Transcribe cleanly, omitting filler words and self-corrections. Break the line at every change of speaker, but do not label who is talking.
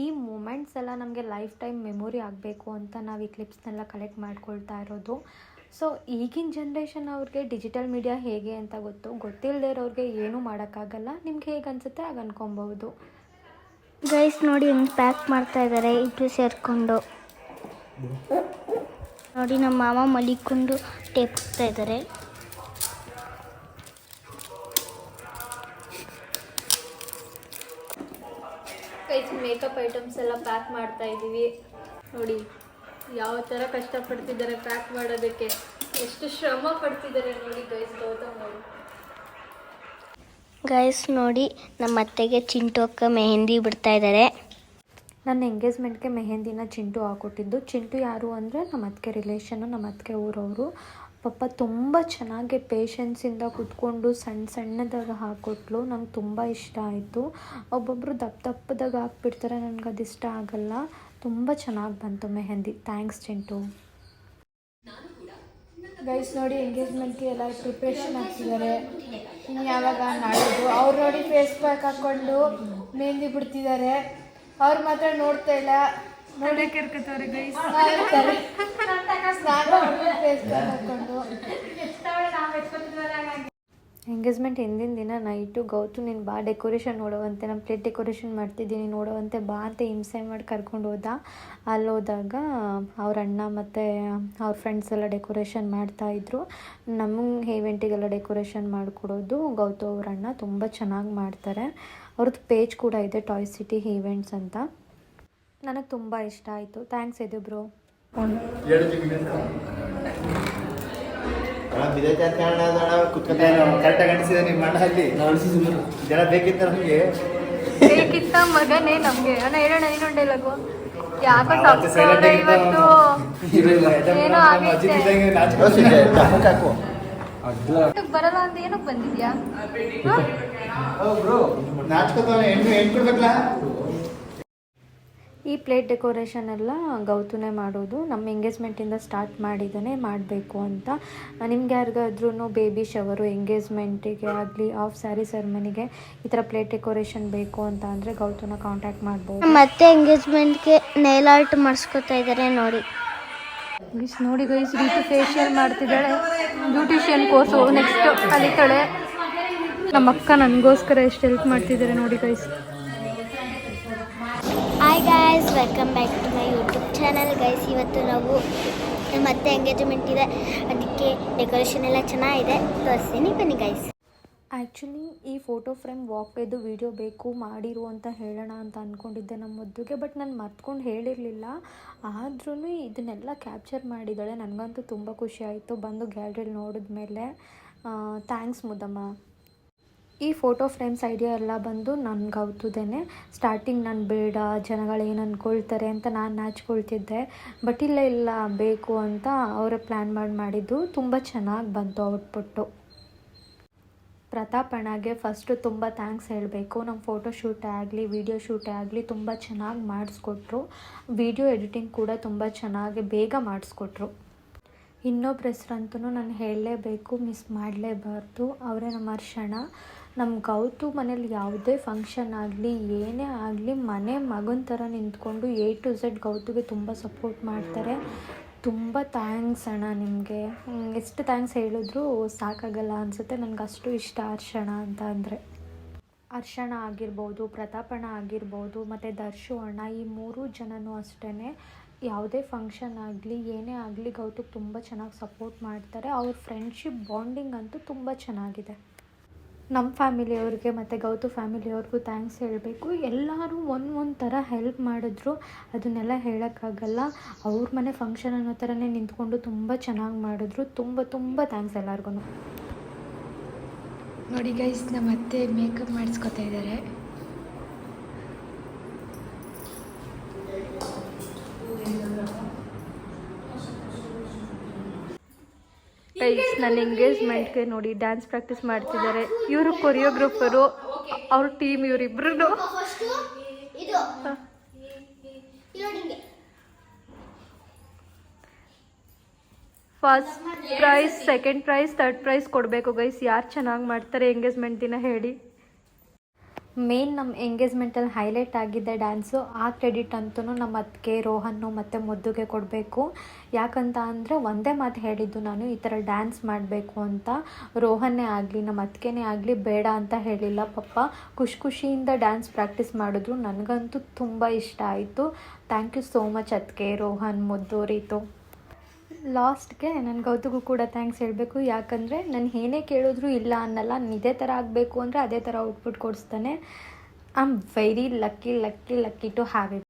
ಈ ಮೂಮೆಂಟ್ಸ್ ಎಲ್ಲ ನಮಗೆ ಲೈಫ್ ಟೈಮ್ ಮೆಮೊರಿ ಆಗಬೇಕು ಅಂತ ನಾವು ಈ ಕ್ಲಿಪ್ಸ್ನೆಲ್ಲ ಕಲೆಕ್ಟ್ ಮಾಡ್ಕೊಳ್ತಾ ಇರೋದು. ಸೊ ಈಗಿನ ಜನ್ರೇಷನ್ ಅವ್ರಿಗೆ ಡಿಜಿಟಲ್ ಮೀಡಿಯಾ ಹೇಗೆ ಅಂತ ಗೊತ್ತಿಲ್ಲದೆ ಇರೋರಿಗೆ ಏನೂ ಮಾಡೋಕ್ಕಾಗಲ್ಲ. ನಿಮ್ಗೆ ಹೇಗೆ ಅನಿಸುತ್ತೆ ಹಾಗೆ ಅನ್ಕೊಬಹುದು.
ಗೈಸ್ ನೋಡಿ ಹೆಂಗೆ ಪ್ಯಾಕ್ ಮಾಡ್ತಾ ಇದ್ದಾರೆ ಇಬ್ಬರು ಸೇರಿಕೊಂಡು. ನೋಡಿ ನಮ್ಮ ಮಾಮ ಮಲಿಕೊಂಡು ಟೇಪ್ ಹಾಕ್ತಾ ಇದ್ದಾರೆ.
ಮೇಕಪ್ ಐಟಮ್ಸ್ ಎಲ್ಲ ಪ್ಯಾಕ್ ಮಾಡ್ತಾ ಇದ್ದೀವಿ. ನೋಡಿ ಯಾವ ಥರ ಕಷ್ಟಪಡ್ತಿದ್ದಾರೆ ಪ್ಯಾಕ್ ಮಾಡೋದಕ್ಕೆ, ಎಷ್ಟು ಶ್ರಮ ಪಡ್ತಿದ್ದಾರೆ ನೋಡಿ ಗೈಸ್ ಗೌತಮ್ ಅವರು.
ಗೈಸ್ ನೋಡಿ ನಮ್ಮ ಅತ್ತೆಗೆ ಚಿಂಟು ಅಕ್ಕ ಮೆಹಂದಿ ಬಿಡ್ತಾ ಇದ್ದಾರೆ.
ನನ್ನ ಎಂಗೇಜ್ಮೆಂಟ್ಗೆ ಮೆಹಂದಿನ ಚಿಂಟು ಹಾಕ್ಕೊಟ್ಟಿದ್ದು. ಚಿಂಟು ಯಾರು ಅಂದರೆ ನಮ್ಮ ಅತ್ತಿಗೆ ರಿಲೇಷನ್ನು, ನಮ್ಮ ಅತ್ತಿಗೆ ಊರವರು. ಪಾಪ ತುಂಬ ಚೆನ್ನಾಗಿ ಪೇಷನ್ಸಿಂದ ಕೂತ್ಕೊಂಡು ಸಣ್ಣದಾಗ ಹಾಕ್ಕೊಟ್ಲು. ನಂಗೆ ತುಂಬ ಇಷ್ಟ ಆಯಿತು. ಒಬ್ಬೊಬ್ಬರು ದಪ್ಪದಾಗ ಹಾಕ್ಬಿಡ್ತಾರೆ, ನನಗೆ ಅದು ಇಷ್ಟ ಆಗಲ್ಲ. ತುಂಬ ಚೆನ್ನಾಗಿ ಬಂತು ಮೆಹಂದಿ. ಥ್ಯಾಂಕ್ಸ್ ಚಿಂಟು. ಗೈಸ್ ನೋಡಿ ಎಂಗೇಜ್ಮೆಂಟ್ಗೆ ಎಲ್ಲ ಪ್ರಿಪ್ರೇಷನ್ ಆಗ್ತಿದ್ದಾರೆ. ಇನ್ನು ಯಾವಾಗ ನಾಡಿದ್ದು ಅವ್ರು ನೋಡಿ ಫೇಸ್ ಪ್ಯಾಕ್ ಹಾಕ್ಕೊಂಡು ಮೆಹಂದಿ ಬಿಡ್ತಿದ್ದಾರೆ. ಅವ್ರು ಮಾತ್ರ ನೋಡ್ತಾ ಇಲ್ಲ, ನೋಡೋಕೆ ಇರ್ಕತ್ತವ್ರೆ ಗೈಸ್. ಎಂಗೇಜ್ಮೆಂಟ್ ಹಿಂದಿನ ದಿನ ನೈಟು ಗೌತು ನೀನು ಬಾ ಡೆಕೋರೇಷನ್ ನೋಡುವಂತೆ, ನಮ್ಮ ಪ್ಲೇಟ್ ಡೆಕೋರೇಷನ್ ಮಾಡ್ತಿದ್ದೀನಿ ನೋಡುವಂತೆ ಬಾ ಅಂತ ಹಿಂಸೆ ಮಾಡಿ ಕರ್ಕೊಂಡು ಹೋದ. ಅಲ್ಲೋದಾಗ ಅವ್ರ ಅಣ್ಣ ಮತ್ತು ಅವ್ರ ಫ್ರೆಂಡ್ಸ್ ಎಲ್ಲ ಡೆಕೋರೇಷನ್ ಮಾಡ್ತಾಯಿದ್ರು. ನಮಗೆ ಈವೆಂಟಿಗೆಲ್ಲ ಡೆಕೋರೇಷನ್ ಮಾಡಿಕೊಡೋದು ಗೌತು ಅವ್ರ ಅಣ್ಣ. ತುಂಬ ಚೆನ್ನಾಗಿ ಮಾಡ್ತಾರೆ. ಅವ್ರದ್ದು ಪೇಜ್ ಕೂಡ ಇದೆ, ಟಾಯ್ ಸಿಟಿ ಈವೆಂಟ್ಸ್ ಅಂತ. ನನಗೆ ತುಂಬ ಇಷ್ಟ ಆಯಿತು. ಥ್ಯಾಂಕ್ಸ್ ಇದು ಬ್ರೋ. ಬೇಕಿತ್ತ ಮಗನೇ ನಮಗೆ ಅಣ್ಣ ಹೇಳೋಣ ಇನ್ನೊಂದು ಡೈಲಾಗು. ಯಾಕೋ ಇವತ್ತು ಏನೋ ಬರಲ್ಲ ಅಂತ ಏನಕ್ಕೆ ಬಂದಿದ್ಯಾ? ಈ ಪ್ಲೇಟ್ ಡೆಕೋರೇಷನ್ ಎಲ್ಲ ಗೌತುನೇ ಮಾಡೋದು. ನಮ್ಮ ಎಂಗೇಜ್ಮೆಂಟಿಂದ ಸ್ಟಾರ್ಟ್ ಮಾಡಿದ್ದಾನೆ ಮಾಡಬೇಕು ಅಂತ. ನಿಮ್ಗೆ ಯಾರಿಗಾದ್ರೂ ಬೇಬಿ ಶವರು, ಎಂಗೇಜ್ಮೆಂಟಿಗೆ ಆಗಲಿ, ಆಫ್ ಸ್ಯಾರಿ ಸೆರೆಮನಿಗೆ ಈ ಥರ ಪ್ಲೇಟ್ ಡೆಕೋರೇಷನ್ ಬೇಕು ಅಂತ ಅಂದರೆ ಗೌತುನ ಕಾಂಟ್ಯಾಕ್ಟ್ ಮಾಡ್ಬೋದು.
ಮತ್ತೆ ಎಂಗೇಜ್ಮೆಂಟ್ಗೆ ನೇಲ್ ಆರ್ಟ್ ಮಾಡಿಸ್ಕೊತಾ ಇದ್ದಾರೆ ನೋಡಿ.
ನೋಡಿ ಗೈಸ್ ರೀತಿ ಫೇಶಿಯಲ್ ಮಾಡ್ತಿದ್ದಾಳೆ. ಬ್ಯೂಟಿಷಿಯನ್ ಕೋರ್ಸು ನೆಕ್ಸ್ಟ್ ಕಲಿತಾಳೆ. ನಮ್ಮ ಅಕ್ಕ ನನಗೋಸ್ಕರ ಎಷ್ಟು ಹೆಲ್ಪ್ ಮಾಡ್ತಿದ್ದಾರೆ ನೋಡಿ guys.
Hi guys, welcome back to my YouTube channel guys. ಇವತ್ತು ನಾವು ಮತ್ತೆ ಎಂಗೇಜ್ಮೆಂಟ್ ಇದೆ, ಅದಕ್ಕೆ ಡೆಕೋರೇಷನ್ ಎಲ್ಲ ಚೆನ್ನಾಗಿದೆ, ತೋರಿಸ್ತೀನಿ ಬನ್ನಿ ಗೈಸ್.
ಆ್ಯಕ್ಚುಲಿ ಈ ಫೋಟೋ ಫ್ರೇಮ್ ವಾಕ್ವೇದು ವೀಡಿಯೋ ಬೇಕು ಮಾಡಿರು ಅಂತ ಹೇಳೋಣ ಅಂತ ಅಂದ್ಕೊಂಡಿದ್ದೆ ನಮ್ಮ ಮುದ್ದುಗೆ. ಬಟ್ ನಾನು ಮರ್ತ್ಕೊಂಡು ಹೇಳಿರಲಿಲ್ಲ. ಆದ್ರೂ ಇದನ್ನೆಲ್ಲ ಕ್ಯಾಪ್ಚರ್ ಮಾಡಿದ್ದಾಳೆ. ನನಗಂತೂ ತುಂಬ ಖುಷಿ ಆಯಿತು ಬಂದು ಗ್ಯಾಲರಿಯಲ್ಲಿ ನೋಡಿದ ಮೇಲೆ. ಥ್ಯಾಂಕ್ಸ್ ಮುದ್ದಮ್ಮ. ಈ ಫೋಟೋ ಫ್ರೇಮ್ಸ್ ಐಡಿಯಾ ಎಲ್ಲ ಬಂದು ನನಗೆ ಅವತ್ತುದೇನೆ. ಸ್ಟಾರ್ಟಿಂಗ್ ನಾನು ಬೇಡ, ಜನಗಳು ಏನು ಅಂದ್ಕೊಳ್ತಾರೆ ಅಂತ ನಾನು ನಾಚ್ಕೊಳ್ತಿದ್ದೆ. ಬಟ್ ಇಲ್ಲ ಬೇಕು ಅಂತ ಅವರೇ ಪ್ಲ್ಯಾನ್ ಮಾಡಿದ್ದು. ತುಂಬ ಚೆನ್ನಾಗಿ ಬಂತು ಔಟ್ಪುಟ್ಟು. ಪ್ರತಾಪ್ ಅಣ್ಣಗೆ ಫಸ್ಟು ತುಂಬ ಥ್ಯಾಂಕ್ಸ್ ಹೇಳಬೇಕು. ನಮ್ಮ ಫೋಟೋ ಶೂಟೇ ಆಗಲಿ, ವಿಡಿಯೋ ಶೂಟೇ ಆಗಲಿ ತುಂಬ ಚೆನ್ನಾಗಿ ಮಾಡಿಸ್ಕೊಟ್ರು. ವಿಡಿಯೋ ಎಡಿಟಿಂಗ್ ಕೂಡ ತುಂಬ ಚೆನ್ನಾಗಿ ಬೇಗ ಮಾಡಿಸ್ಕೊಟ್ರು. ಇನ್ನೊಬ್ಬರ ಹೆಸ್ರಂತೂ ನಾನು ಹೇಳಲೇಬೇಕು, ಮಿಸ್ ಮಾಡಲೇಬಾರ್ದು. ಅವರೇ ನಮ್ಮ ಹರ್ಷಣ. ನಮ್ಮ ಗೌತು ಮನೇಲಿ ಯಾವುದೇ ಫಂಕ್ಷನ್ ಆಗಲಿ, ಏನೇ ಆಗಲಿ ಮನೆ ಮಗನ ಥರ ನಿಂತ್ಕೊಂಡು A to Z ಗೌತುಗೆ ತುಂಬ ಸಪೋರ್ಟ್ ಮಾಡ್ತಾರೆ. ತುಂಬ ಥ್ಯಾಂಕ್ಸ್ ಅಣ್ಣ ನಿಮಗೆ. ಎಷ್ಟು ಥ್ಯಾಂಕ್ಸ್ ಹೇಳಿದ್ರು ಸಾಕಾಗಲ್ಲ ಅನಿಸುತ್ತೆ. ನನಗೆ ಅಷ್ಟು ಇಷ್ಟ ಹರ್ಷಣ ಅಂತ ಅಂದರೆ. ಹರ್ಷಣ ಆಗಿರ್ಬೋದು, ಪ್ರತಾಪಣ್ಣ ಆಗಿರ್ಬೋದು, ಮತ್ತು ದರ್ಶು ಅಣ್ಣ, ಈ 3 ಜನನೂ ಅಷ್ಟೇ. ಯಾವುದೇ ಫಂಕ್ಷನ್ ಆಗಲಿ, ಏನೇ ಆಗಲಿ ಗೌತುಗೆ ತುಂಬ ಚೆನ್ನಾಗಿ ಸಪೋರ್ಟ್ ಮಾಡ್ತಾರೆ. ಅವ್ರ ಫ್ರೆಂಡ್ಶಿಪ್ ಬಾಂಡಿಂಗ್ ಅಂತೂ ತುಂಬ ಚೆನ್ನಾಗಿದೆ. ನಮ್ಮ ಫ್ಯಾಮಿಲಿಯವ್ರಿಗೆ ಮತ್ತು ಗೌತು ಫ್ಯಾಮಿಲಿಯವ್ರಿಗೂ ಥ್ಯಾಂಕ್ಸ್ ಹೇಳಬೇಕು. ಎಲ್ಲರೂ ಒಂದು ಥರ ಹೆಲ್ಪ್ ಮಾಡಿದ್ರು, ಅದನ್ನೆಲ್ಲ ಹೇಳೋಕ್ಕಾಗಲ್ಲ. ಅವ್ರ ಮನೆ ಫಂಕ್ಷನ್ ಅನ್ನೋ ಥರನೇ ನಿಂತ್ಕೊಂಡು ತುಂಬ ಚೆನ್ನಾಗಿ ಮಾಡಿದ್ರು. ತುಂಬ ಥ್ಯಾಂಕ್ಸ್ ಎಲ್ಲರಿಗೂ. ನೋಡಿ ಗೈಸ್, ನಮ್ಮ ಅತ್ತೆ ಮೇಕಪ್ ಮಾಡಿಸ್ಕೊತಾ ಇದ್ದಾರೆ. ಗೈಸ್ ನನ್ನ ಎಂಗೇಜ್ಮೆಂಟ್ಗೆ ನೋಡಿ ಡ್ಯಾನ್ಸ್ ಪ್ರಾಕ್ಟೀಸ್ ಮಾಡ್ತಿದ್ದಾರೆ. ಇವರು ಕೊರಿಯೋಗ್ರಾಫರು, ಅವ್ರ ಟೀಮ್ ಇವರಿಬ್ರು. First prize, second prize, third prize ಕೊಡಬೇಕು ಗೈಸ್. ಯಾರು ಚೆನ್ನಾಗಿ ಮಾಡ್ತಾರೆ ಎಂಗೇಜ್ಮೆಂಟ್ ದಿನ ಹೇಳಿ. ಮೇನ್ ನಮ್ಮ ಎಂಗೇಜ್ಮೆಂಟಲ್ಲಿ ಹೈಲೈಟ್ ಆಗಿದ್ದ ಡ್ಯಾನ್ಸು. ಆ ಕ್ರೆಡಿಟ್ ಅಂತೂ ನಮ್ಮ ಅತ್ತಿಗೆ, ರೋಹನ್ನು ಮತ್ತು ಮುದ್ದುಗೆ ಕೊಡಬೇಕು. ಯಾಕಂತ ಅಂದರೆ ಒಂದೇ ಮಾತು ಹೇಳಿದ್ದು ನಾನು, ಈ ಥರ ಡ್ಯಾನ್ಸ್ ಮಾಡಬೇಕು ಅಂತ. ರೋಹನ್ನೇ ಆಗಲಿ ನಮ್ಮ ಅತ್ತಿಗೆನೇ ಆಗಲಿ ಬೇಡ ಅಂತ ಹೇಳಿಲ್ಲ. ಪಾಪ ಖುಷಿಯಿಂದ ಡ್ಯಾನ್ಸ್ ಪ್ರಾಕ್ಟೀಸ್ ಮಾಡಿದ್ರು. ನನಗಂತೂ ತುಂಬ ಇಷ್ಟ ಆಯಿತು. ಥ್ಯಾಂಕ್ ಯು ಸೋ ಮಚ್ ಅತ್ತಿಗೆ, ರೋಹನ್, ಮುದ್ದು, ರೀತು. ಲಾಸ್ಟ್ಗೆ ನನ್ನ ಗೌತಗೂ ಕೂಡ ಥ್ಯಾಂಕ್ಸ್ ಹೇಳಬೇಕು. ಯಾಕಂದರೆ ನಾನು ಏನೇ ಕೇಳಿದ್ರು ಇಲ್ಲ ಅನ್ನಲ್ಲ. ನಾನು ಇದೇ ಥರ ಆಗಬೇಕು ಅಂದರೆ ಅದೇ ಥರ ಔಟ್ಪುಟ್ ಕೊಡಿಸ್ತಾನೆ. I am very lucky to have it.